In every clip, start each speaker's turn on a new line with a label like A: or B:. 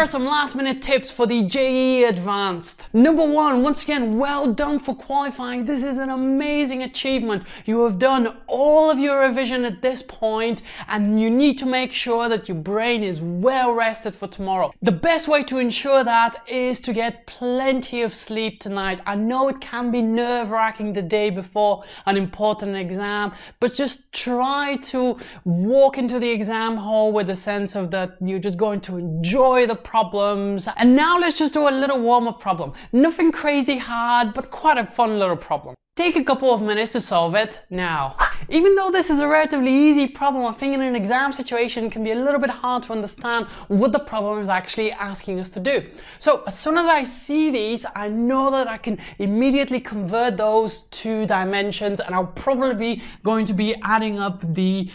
A: are some last minute tips for the JEE Advanced. Number one, once again, well done for qualifying. This is an amazing achievement. You have done all of your revision at this point, and you need to make sure that your brain is well rested for tomorrow. The best way to ensure that is to get plenty of sleep tonight. I know it can be nerve-wracking the day before an important exam, but just try to walk into the exam hall with a sense of that you're just going to enjoy the problems. And now let's just do a little warm-up problem. Nothing crazy hard, but quite a fun little problem. Take a couple of minutes to solve it now. Even though this is a relatively easy problem, I think in an exam situation it can be a little bit hard to understand what the problem is actually asking us to do. So as soon as I see these, I know that I can immediately convert those to dimensions, and I'll probably be going to be adding up the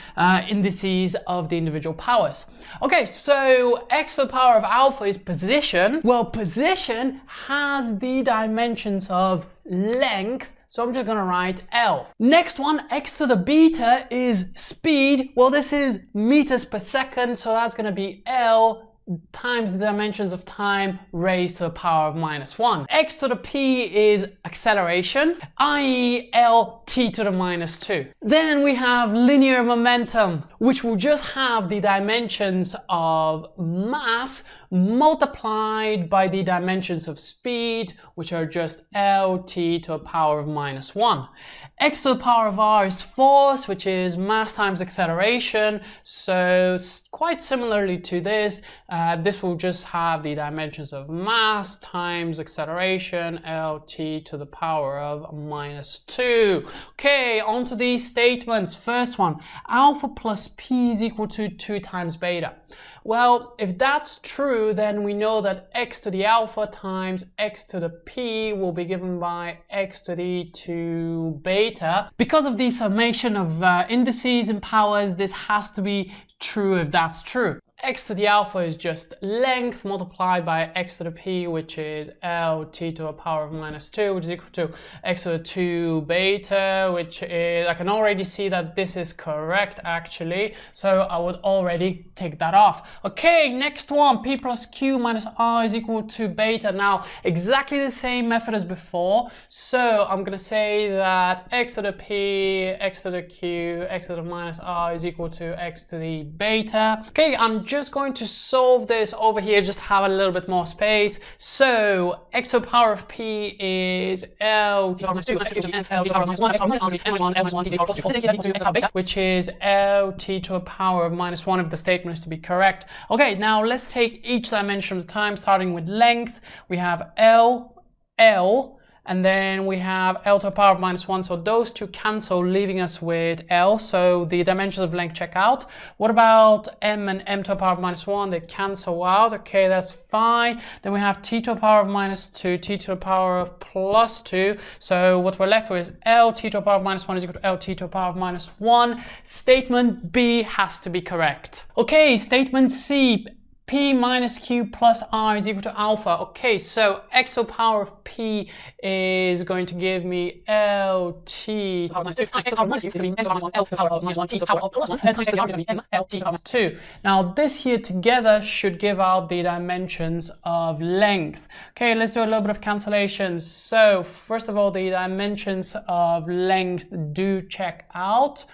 A: indices of the individual powers. Okay, so x to the power of alpha is position. Well, position has the dimensions of length, so I'm just gonna write L. Next one, x to the beta is speed. Well, this is meters per second, so that's gonna be L times the dimensions of time raised to the power of -1. X to the p is acceleration, i.e. L t to the -2. Then we have linear momentum, which will just have the dimensions of mass multiplied by the dimensions of speed, which are just L t to the power of -1. X to the power of r is force, which is mass times acceleration. So quite similarly to this, this will just have the dimensions of mass times acceleration, L t to the power of -2. Okay, on to these statements. First one, alpha plus p is equal to 2 times beta. Well, if that's true, then we know that x to the alpha times x to the p will be given by x to the 2 beta. Because of the summation of indices and powers, this has to be true if that's true. X to the alpha is just length multiplied by x to the p, which is L t to the power of -2, which is equal to x to the 2 beta, which is, I can already see that this is correct actually, so I would already take that off. Okay, next one, p plus q minus r is equal to beta. Now, exactly the same method as before, so I'm gonna say that x to the p, x to the q, x to the minus r is equal to x to the beta. Okay, I'm just going to solve this over here, just have a little bit more space. So x to the power of p is L t to the power of -1, which is L t to the power of -1 if the statement is to be correct. Okay, now let's take each dimension of the time, starting with length. We have L, and then we have L to the power of -1, so those two cancel, leaving us with L, so the dimensions of length check out. What about M and M to the power of -1? They cancel out, okay, that's fine. Then we have T to the power of -2, T to the power of +2, so what we're left with is L T to the power of -1 is equal to L T to the power of -1. Statement B has to be correct. Okay, statement C, p minus q plus r is equal to alpha. Okay, so x to the power of p is going to give me L t to the power of -2. Now this here together should give out the dimensions of length. Okay, let's do a little bit of cancellations. So first of all, the dimensions of length do check out.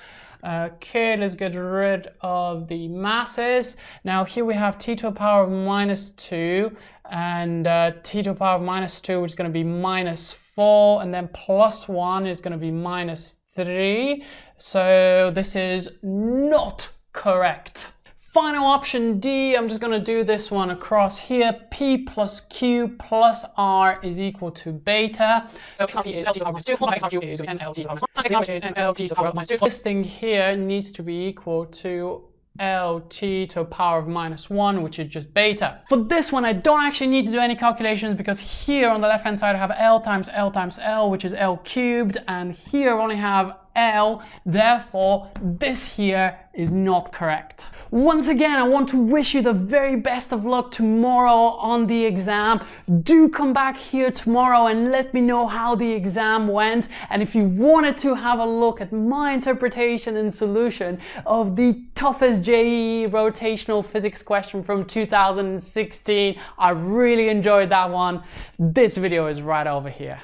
A: Okay, let's get rid of the masses. Now here we have t to the power of -2 and t to the power of -2, which is going to be -4, and then +1 is going to be -3. So this is not correct. Final option D, I'm just going to do this one across here. P plus Q plus R is equal to beta. So this thing here needs to be equal to Lt to the power of -1, which is just beta. For this one, I don't actually need to do any calculations because here on the left hand side I have L times L times L, which is L cubed, and here I only have L. Therefore, this here is not correct. Once again, I want to wish you the very best of luck tomorrow on the exam. Do come back here tomorrow and let me know how the exam went. And if you wanted to have a look at my interpretation and solution of the toughest JEE rotational physics question from 2016, I really enjoyed that one. This video is right over here.